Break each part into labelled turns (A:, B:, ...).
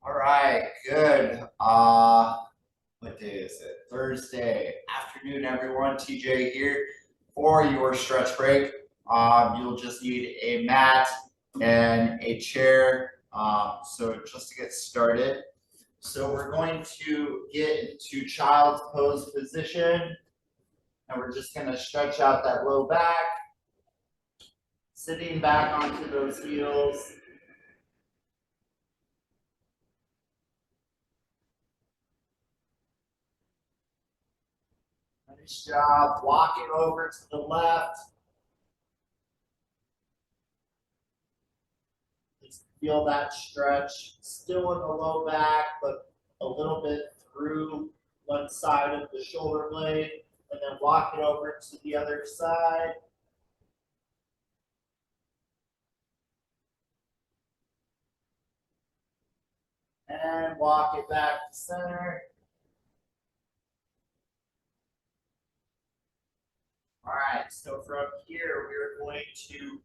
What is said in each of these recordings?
A: All right, good. What day is it? Thursday afternoon, everyone. TJ here for your stretch break. You'll just need a mat and a chair. So just to get started. So we're going to get into child's pose position, and we're just going to stretch out that low back, sitting back onto those heels. Nice job. Walking over to the left. Just feel that stretch. Still in the low back, but a little bit through one side of the shoulder blade. And then walk it over to the other side. And walk it back to center. All right, so from here, we're going to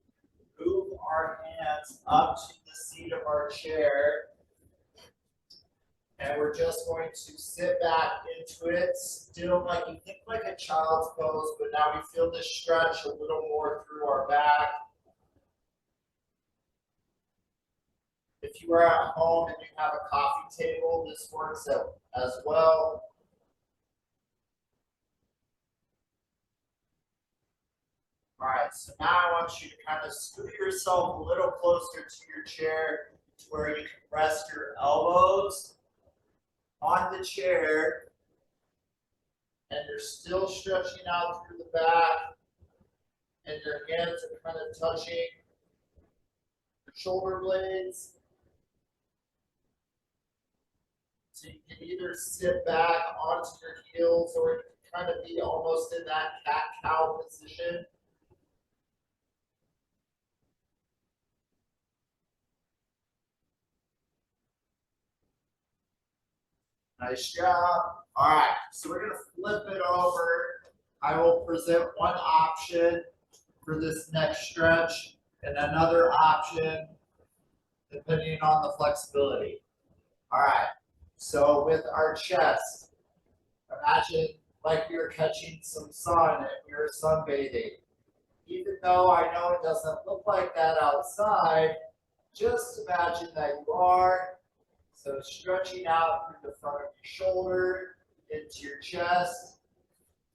A: move our hands up to the seat of our chair. And we're just going to sit back into it, still like you think like a child's pose, but now we feel this stretch a little more through our back. If you are at home and you have a coffee table, this works as well. All right, so now I want you to kind of scoot yourself a little closer to your chair to where you can rest your elbows on the chair, and you're still stretching out through the back, and your hands are kind of touching your shoulder blades. So you can either sit back onto your heels, or you can kind of be almost in that cat-cow position. Nice job. All right, so we're gonna flip it over. I will present one option for this next stretch and another option depending on the flexibility. All right, so with our chest, imagine like we were catching some sun and we were sunbathing. Even though I know it doesn't look like that outside, just imagine that you are. So stretching out through the front of your shoulder into your chest.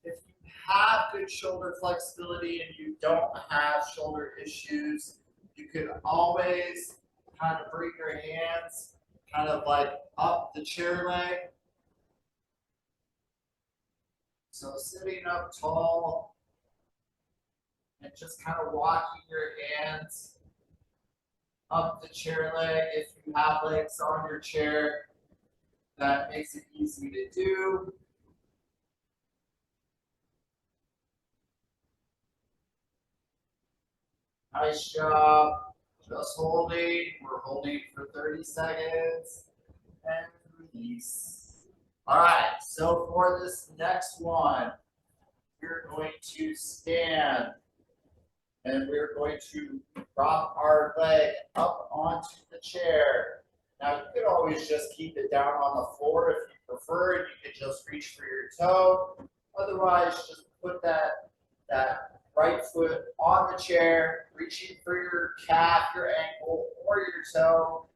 A: If you have good shoulder flexibility and you don't have shoulder issues, you can always kind of bring your hands kind of like up the chair leg. So sitting up tall and just kind of walking your hands up the chair leg. If you have legs on your chair, that makes it easy to do. Nice job. Just holding. We're holding for 30 seconds. And release. All right, so for this next one, we're going to stand. And we're going to drop our leg up onto the chair. Now, you could always just keep it down on the floor if you prefer. You could just reach for your toe. Otherwise, just put that right foot on the chair, reaching for your calf, your ankle, or your toe.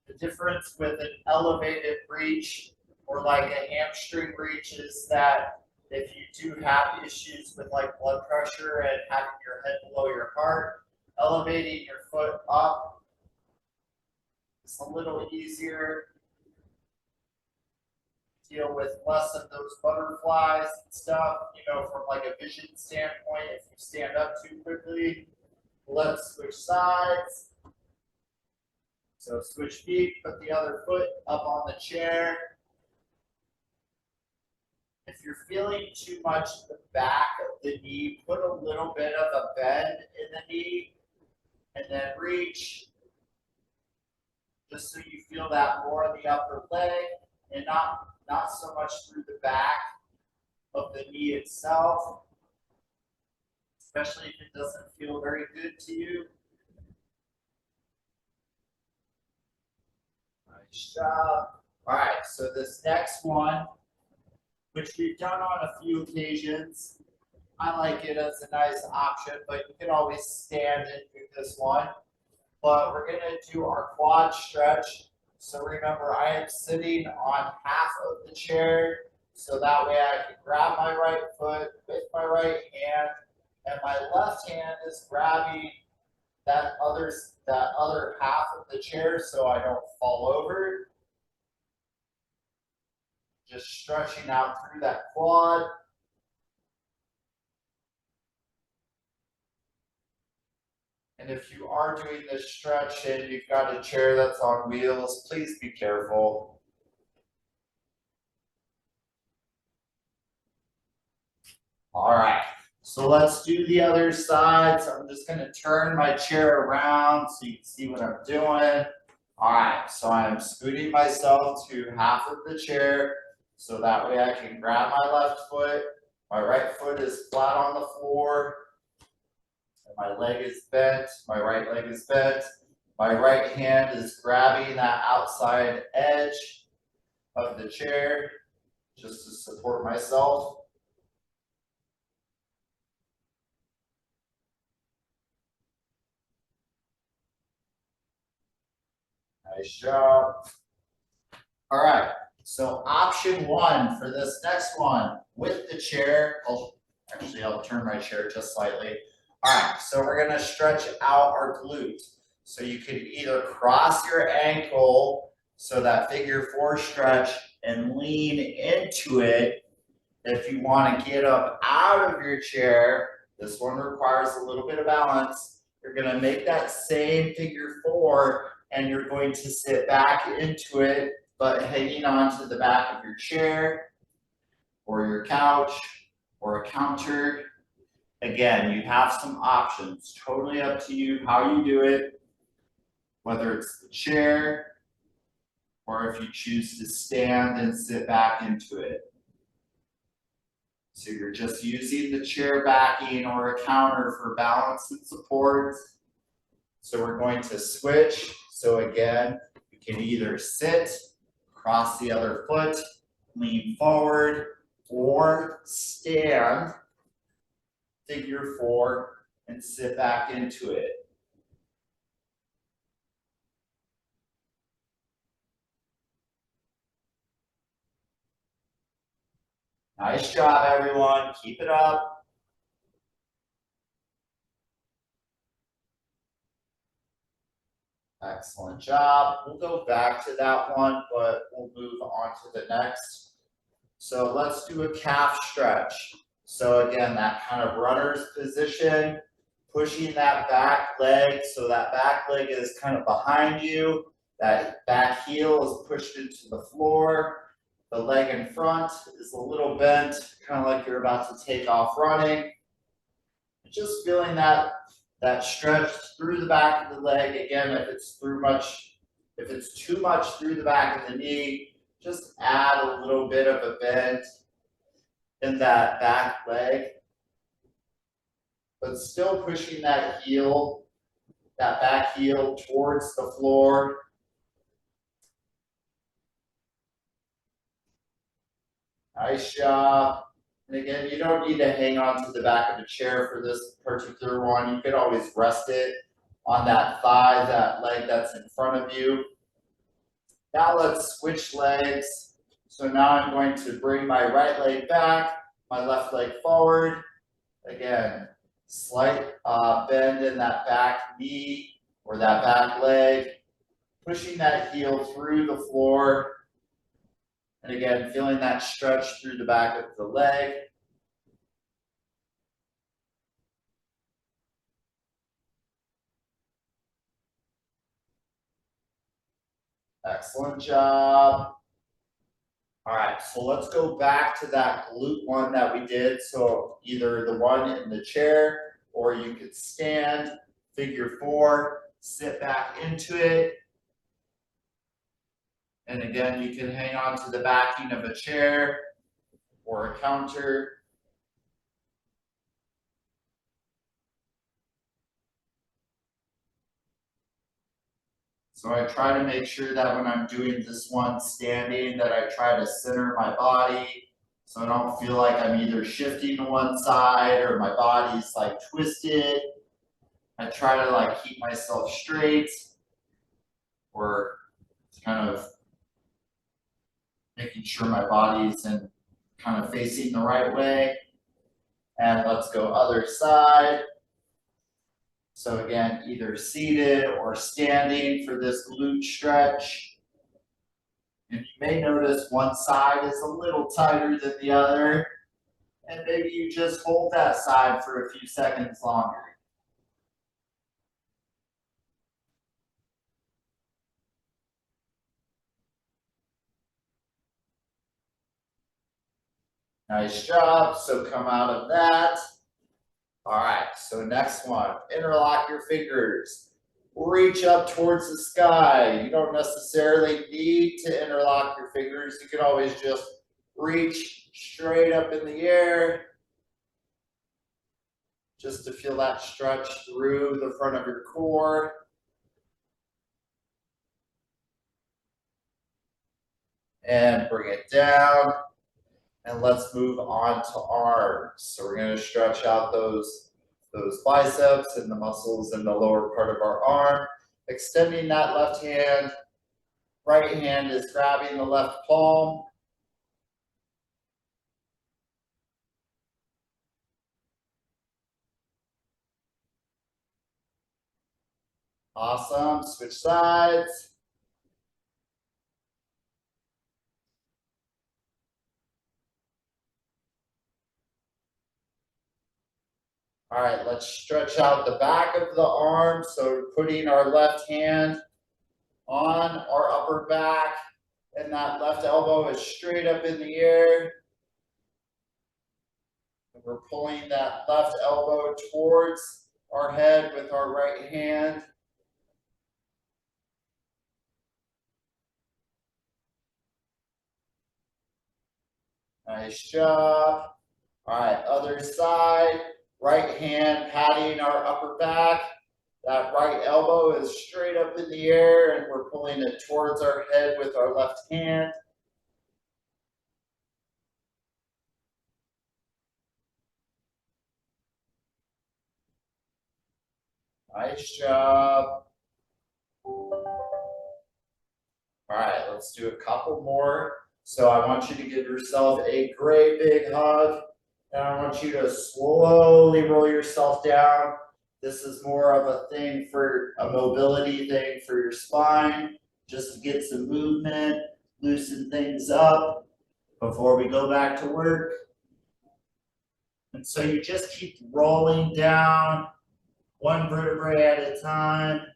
A: The difference with an elevated reach or like a hamstring reach is that if you do have issues with like blood pressure and having your head below your heart, elevating your foot up is a little easier. Deal with less of those butterflies and stuff, from like a vision standpoint. If you stand up too quickly, let's switch sides. So switch feet, put the other foot up on the chair. If you're feeling too much the back of the knee, put a little bit of a bend in the knee and then reach just so you feel that more in the upper leg and not so much through the back of the knee itself. especially if it doesn't feel very good to you. Nice job. All right, so this next one, which we've done on a few occasions, I like it as a nice option, but you can always stand and do this one. But we're gonna do our quad stretch. So remember, I am sitting on half of the chair, so that way I can grab my right foot with my right hand, and my left hand is grabbing that other half of the chair so I don't fall over. Just stretching out through that quad. And if you are doing this stretch and you've got a chair that's on wheels, please be careful. All right, so let's do the other side. So I'm just going to turn my chair around so you can see what I'm doing. All right, so I'm scooting myself to half of the chair so that way I can grab my left foot. My right foot is flat on the floor. And my leg is bent, my right leg is bent. My right hand is grabbing that outside edge of the chair just to support myself. Nice job. All right, so option one for this next one with the chair, I'll turn my chair just slightly. All right, so we're gonna stretch out our glute. So you could either cross your ankle, so that figure four stretch, and lean into it. If you want to get up out of your chair, this one requires a little bit of balance. You're going to make that same figure four and you're going to sit back into it, but hanging on to the back of your chair or your couch or a counter. Again, you have some options, totally up to you how you do it, whether it's the chair or if you choose to stand and sit back into it. So you're just using the chair backing or a counter for balance and support. So we're going to switch. So again, you can either sit, cross the other foot, lean forward, or stand, figure four, and sit back into it. Nice job, everyone. Keep it up. Excellent job. We'll go back to that one, but we'll move on to the next. So let's do a calf stretch. So again, that kind of runner's position, pushing that back leg. So that back leg is kind of behind you. That back heel is pushed into the floor. The leg in front is a little bent, kind of like you're about to take off running. Just feeling that stretch through the back of the leg. Again, if it's too much through the back of the knee, just add a little bit of a bend in that back leg, but still pushing that back heel towards the floor. Nice job. And again, you don't need to hang on to the back of the chair for this particular one. You could always rest it on that thigh, that leg that's in front of you. Now let's switch legs. So now I'm going to bring my right leg back, my left leg forward. Again, slight bend in that back knee or that back leg, pushing that heel through the floor. And again, feeling that stretch through the back of the leg. Excellent job. All right, so let's go back to that glute one that we did. So either the one in the chair or you could stand, figure four, sit back into it. And again, you can hang on to the backing of a chair or a counter. So I try to make sure that when I'm doing this one standing, that I try to center my body so I don't feel like I'm either shifting to one side or my body's like twisted. I try to like keep myself straight or kind of making sure my body's in kind of facing the right way. And let's go other side. So again, either seated or standing for this glute stretch. And you may notice one side is a little tighter than the other. And maybe you just hold that side for a few seconds longer. Nice job. So come out of that. All right, so next one, interlock your fingers. Reach up towards the sky. You don't necessarily need to interlock your fingers. You can always just reach straight up in the air just to feel that stretch through the front of your core. And bring it down. And let's move on to arms. So we're going to stretch out those biceps and the muscles in the lower part of our arm. Extending that left hand. Right hand is grabbing the left palm. Awesome. Switch sides. All right, let's stretch out the back of the arm. So putting our left hand on our upper back, and that left elbow is straight up in the air. And we're pulling that left elbow towards our head with our right hand. Nice job. All right, other side. Right hand patting our upper back. That right elbow is straight up in the air and we're pulling it towards our head with our left hand. Nice job. All right, let's do a couple more. So I want you to give yourself a great big hug. And I want you to slowly roll yourself down. This is more of a thing for a mobility thing for your spine, just to get some movement, loosen things up before we go back to work. And so you just keep rolling down one vertebrae at a time.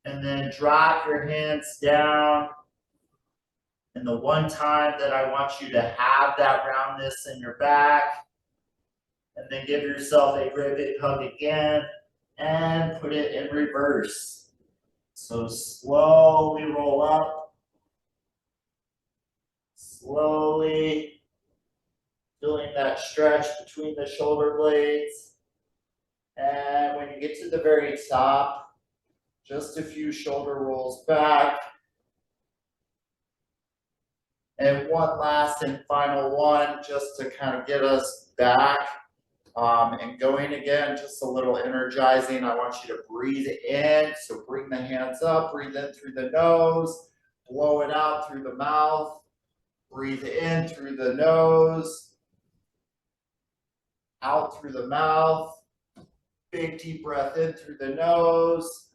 A: And then drop your hands down. And the one time that I want you to have that roundness in your back, and then give yourself a great big hug again, and put it in reverse. So slowly roll up, slowly feeling that stretch between the shoulder blades. And when you get to the very top, just a few shoulder rolls back. And one last and final one, just to kind of get us back and going again, just a little energizing. I want you to breathe in. So bring the hands up, breathe in through the nose, blow it out through the mouth, breathe in through the nose, out through the mouth. Big deep breath in through the nose,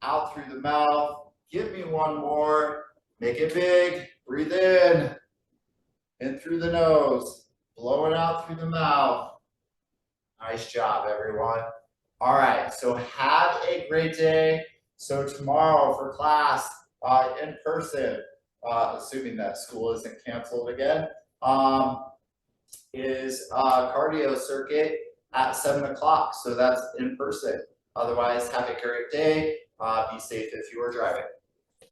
A: out through the mouth. Give me one more. Make it big. Breathe in through the nose, blow it out through the mouth. Nice job, everyone. All right, so have a great day. So tomorrow for class in person, assuming that school isn't canceled again, is cardio circuit at 7 o'clock. So that's in person. Otherwise, have a great day. Be safe if you are driving.